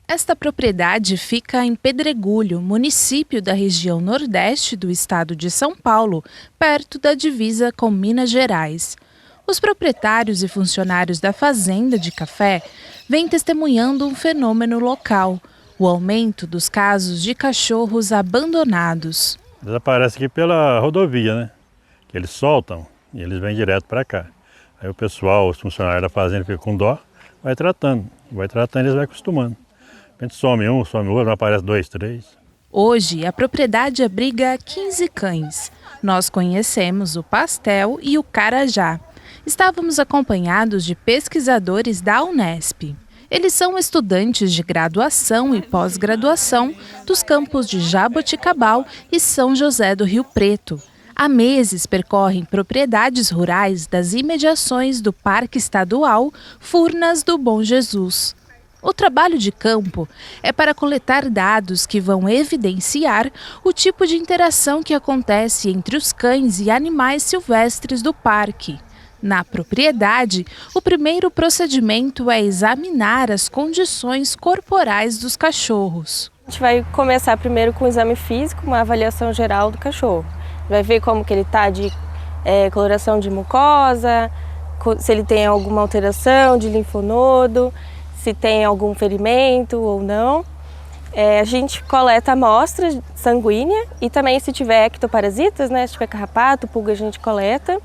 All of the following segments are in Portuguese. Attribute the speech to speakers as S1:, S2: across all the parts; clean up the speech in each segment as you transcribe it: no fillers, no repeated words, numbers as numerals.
S1: Esta propriedade fica em Pedregulho, município da região nordeste do estado de São Paulo, perto da divisa com Minas Gerais. Os proprietários e funcionários da fazenda de café vêm testemunhando um fenômeno local: o aumento dos casos de cachorros abandonados.
S2: Eles aparecem aqui pela rodovia, né? Que eles soltam e eles vêm direto para cá. Aí o pessoal, os funcionários da fazenda ficam com dó, vai tratando eles vai acostumando. A gente some um, some outro, aparece 2, 3.
S1: Hoje, a propriedade abriga 15 cães. Nós conhecemos o Pastel e o Carajá. Estávamos acompanhados de pesquisadores da Unesp. Eles são estudantes de graduação e pós-graduação dos campos de Jaboticabal e São José do Rio Preto. Há meses percorrem propriedades rurais das imediações do Parque Estadual Furnas do Bom Jesus. O trabalho de campo é para coletar dados que vão evidenciar o tipo de interação que acontece entre os cães e animais silvestres do parque. Na propriedade, o primeiro procedimento é examinar as condições corporais dos cachorros.
S3: A gente vai começar primeiro com o exame físico, uma avaliação geral do cachorro. Vai ver como que ele está de coloração de mucosa, se ele tem alguma alteração de linfonodo, se tem algum ferimento ou não. A gente coleta amostra sanguínea e também se tiver ectoparasitas, né, se tiver carrapato, pulga, a gente coleta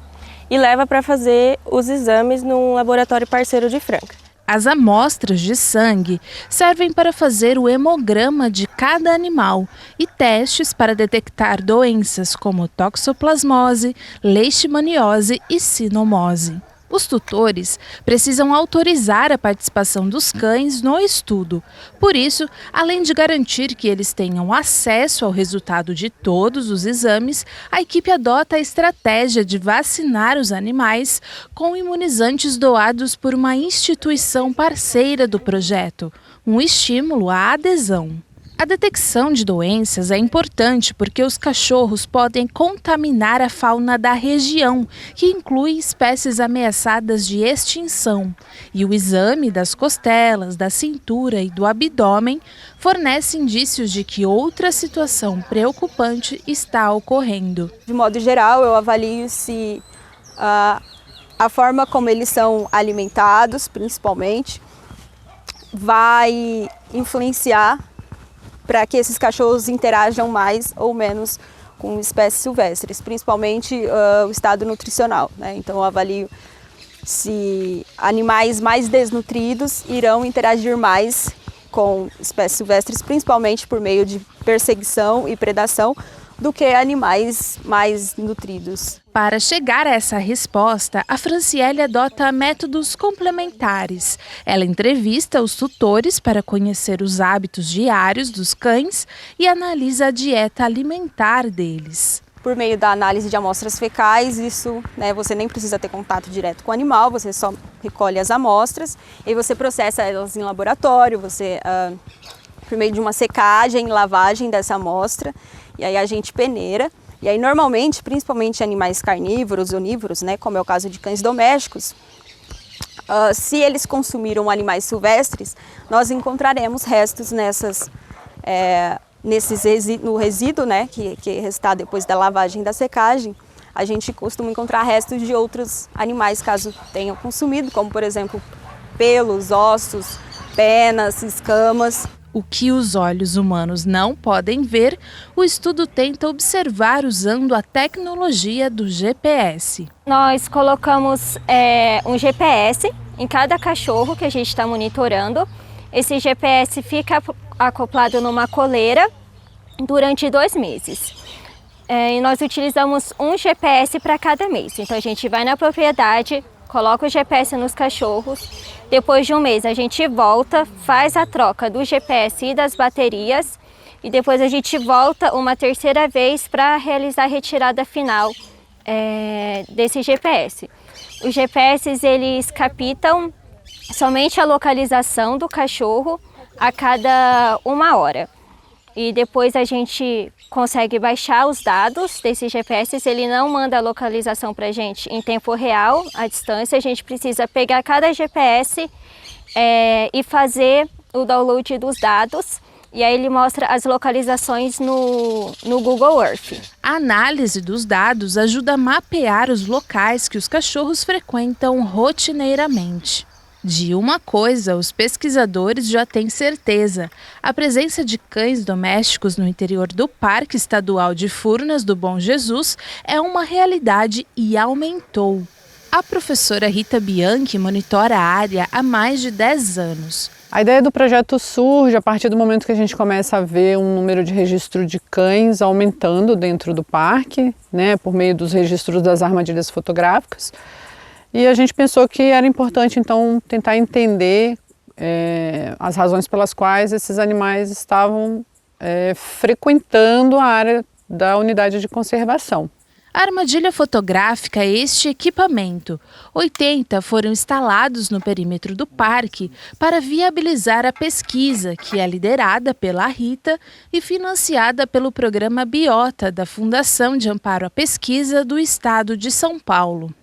S3: e leva para fazer os exames num laboratório parceiro de Franca.
S1: As amostras de sangue servem para fazer o hemograma de cada animal e testes para detectar doenças como toxoplasmose, leishmaniose e sinomose. Os tutores precisam autorizar a participação dos cães no estudo. Por isso, além de garantir que eles tenham acesso ao resultado de todos os exames, a equipe adota a estratégia de vacinar os animais com imunizantes doados por uma instituição parceira do projeto, um estímulo à adesão. A detecção de doenças é importante porque os cachorros podem contaminar a fauna da região, que inclui espécies ameaçadas de extinção. E o exame das costelas, da cintura e do abdômen fornece indícios de que outra situação preocupante está ocorrendo.
S4: De modo geral, eu avalio se a forma como eles são alimentados, principalmente, vai influenciar para que esses cachorros interajam mais ou menos com espécies silvestres, principalmente o estado nutricional, né? Então eu avalio se animais mais desnutridos irão interagir mais com espécies silvestres, principalmente por meio de perseguição e predação, do que animais mais nutridos.
S1: Para chegar a essa resposta, a Franciele adota métodos complementares. Ela entrevista os tutores para conhecer os hábitos diários dos cães e analisa a dieta alimentar deles.
S4: Por meio da análise de amostras fecais, você nem precisa ter contato direto com o animal, você só recolhe as amostras e você processa elas em laboratório, por meio de uma secagem, lavagem dessa amostra, e aí a gente peneira. E aí normalmente, principalmente animais carnívoros, onívoros, né, como é o caso de cães domésticos, se eles consumiram animais silvestres, nós encontraremos restos no resíduo, né, que restar depois da lavagem e da secagem. A gente costuma encontrar restos de outros animais, caso tenham consumido, como por exemplo pelos, ossos, penas, escamas.
S1: O que os olhos humanos não podem ver, o estudo tenta observar usando a tecnologia do GPS.
S3: Nós colocamos um GPS em cada cachorro que a gente está monitorando. Esse GPS fica acoplado numa coleira durante 2 meses. E nós utilizamos um GPS para cada mês. Então a gente vai na propriedade, coloca o GPS nos cachorros, depois de 1 mês a gente volta, faz a troca do GPS e das baterias e depois a gente volta uma 3ª vez para realizar a retirada final desse GPS. Os GPS eles captam somente a localização do cachorro a cada 1 hora. E depois a gente consegue baixar os dados desse GPS, ele não manda a localização para a gente em tempo real, à distância, a gente precisa pegar cada GPS e fazer o download dos dados e aí ele mostra as localizações no Google Earth.
S1: A análise dos dados ajuda a mapear os locais que os cachorros frequentam rotineiramente. De uma coisa, os pesquisadores já têm certeza: a presença de cães domésticos no interior do Parque Estadual de Furnas do Bom Jesus é uma realidade e aumentou. A professora Rita Bianchi monitora a área há mais de 10 anos.
S5: A ideia do projeto surge a partir do momento que a gente começa a ver um número de registro de cães aumentando dentro do parque, né, por meio dos registros das armadilhas fotográficas. E a gente pensou que era importante, então, tentar entender as razões pelas quais esses animais estavam frequentando a área da unidade de conservação.
S1: A armadilha fotográfica é este equipamento. 80 foram instalados no perímetro do parque para viabilizar a pesquisa, que é liderada pela Rita e financiada pelo programa Biota, da Fundação de Amparo à Pesquisa do Estado de São Paulo.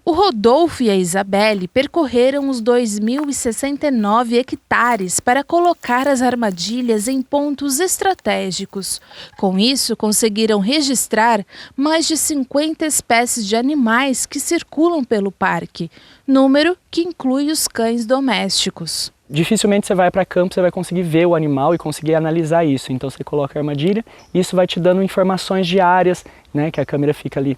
S1: O Rodolfo e a Isabelle percorreram os 2.069 hectares para colocar as armadilhas em pontos estratégicos. Com isso, conseguiram registrar mais de 50 espécies de animais que circulam pelo parque, número que inclui os cães domésticos.
S6: Dificilmente você vai para campo, você vai conseguir ver o animal e conseguir analisar isso. Então você coloca a armadilha e isso vai te dando informações diárias, né, que a câmera fica ali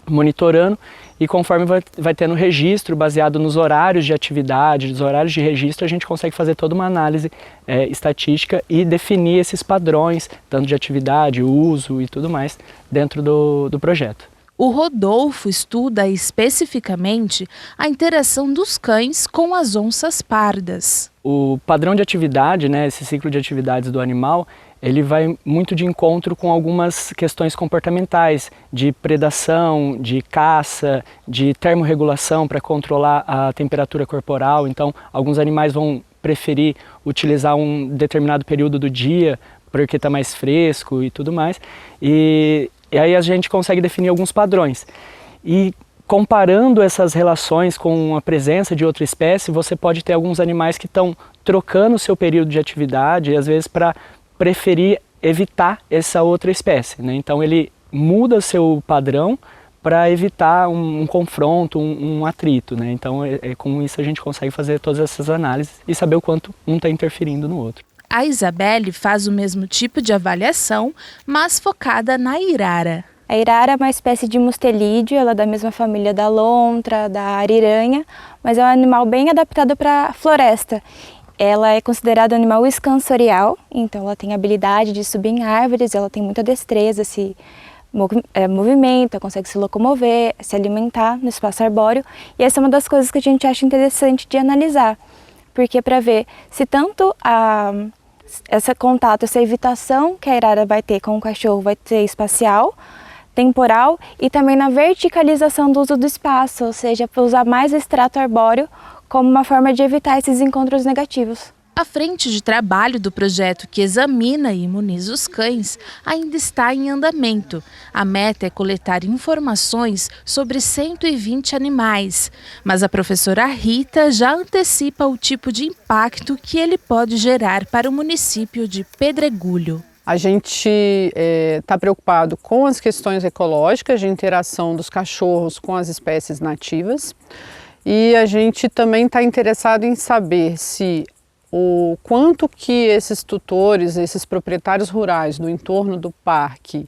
S6: monitorando, e conforme vai tendo registro baseado nos horários de atividade, nos horários de registro, a gente consegue fazer toda uma análise estatística e definir esses padrões, tanto de atividade, uso e tudo mais, dentro do projeto.
S1: O Rodolfo estuda especificamente a interação dos cães com as onças pardas.
S6: O padrão de atividade, né, esse ciclo de atividades do animal, ele vai muito de encontro com algumas questões comportamentais, de predação, de caça, de termorregulação para controlar a temperatura corporal. Então, alguns animais vão preferir utilizar um determinado período do dia porque está mais fresco e tudo mais. E aí a gente consegue definir alguns padrões. E comparando essas relações com a presença de outra espécie, você pode ter alguns animais que estão trocando o seu período de atividade, às vezes para preferir evitar essa outra espécie, né? Então ele muda o seu padrão para evitar um confronto, um atrito, né? Então com isso a gente consegue fazer todas essas análises e saber o quanto um está interferindo no outro.
S1: A Isabelle faz o mesmo tipo de avaliação, mas focada na irara.
S7: A irara é uma espécie de mustelídeo, ela é da mesma família da lontra, da ariranha, mas é um animal bem adaptado para a floresta. Ela é considerada um animal escansorial, então ela tem habilidade de subir em árvores, ela tem muita destreza, se movimenta, consegue se locomover, se alimentar no espaço arbóreo. E essa é uma das coisas que a gente acha interessante de analisar, porque para ver se tanto esse contato, essa evitação que a irara vai ter com o cachorro vai ser espacial, temporal e também na verticalização do uso do espaço, ou seja, para usar mais extrato arbóreo como uma forma de evitar esses encontros negativos.
S1: A frente de trabalho do projeto que examina e imuniza os cães ainda está em andamento. A meta é coletar informações sobre 120 animais, mas a professora Rita já antecipa o tipo de impacto que ele pode gerar para o município de Pedregulho.
S5: A gente está preocupado com as questões ecológicas de interação dos cachorros com as espécies nativas e a gente também está interessado em saber se o quanto que esses tutores, esses proprietários rurais do entorno do parque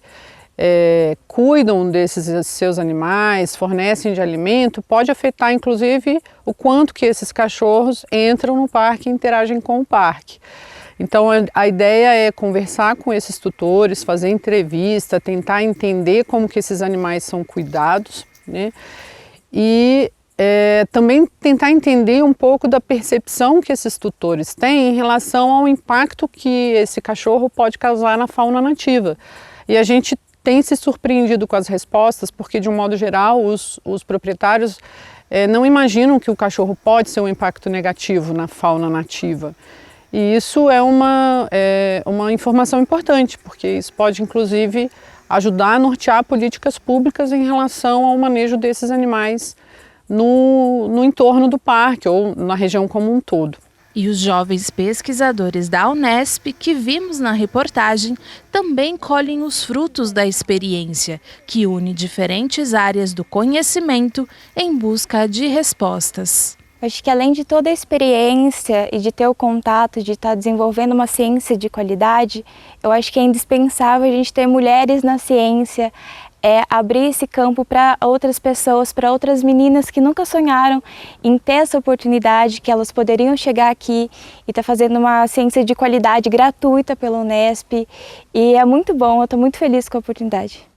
S5: cuidam desses seus animais, fornecem de alimento, pode afetar inclusive o quanto que esses cachorros entram no parque e interagem com o parque. Então a ideia é conversar com esses tutores, fazer entrevista, tentar entender como que esses animais são cuidados, né? E também tentar entender um pouco da percepção que esses tutores têm em relação ao impacto que esse cachorro pode causar na fauna nativa. E a gente tem se surpreendido com as respostas, porque de um modo geral os proprietários não imaginam que o cachorro pode ser um impacto negativo na fauna nativa. E isso é uma informação importante, porque isso pode inclusive ajudar a nortear políticas públicas em relação ao manejo desses animais no entorno do parque ou na região como um todo.
S1: E os jovens pesquisadores da Unesp que vimos na reportagem também colhem os frutos da experiência, que une diferentes áreas do conhecimento em busca de respostas.
S7: Acho que além de toda a experiência e de ter o contato, de estar desenvolvendo uma ciência de qualidade, eu acho que é indispensável a gente ter mulheres na ciência, abrir esse campo para outras pessoas, para outras meninas que nunca sonharam em ter essa oportunidade, que elas poderiam chegar aqui e estar fazendo uma ciência de qualidade gratuita pela Unesp. E é muito bom, eu estou muito feliz com a oportunidade.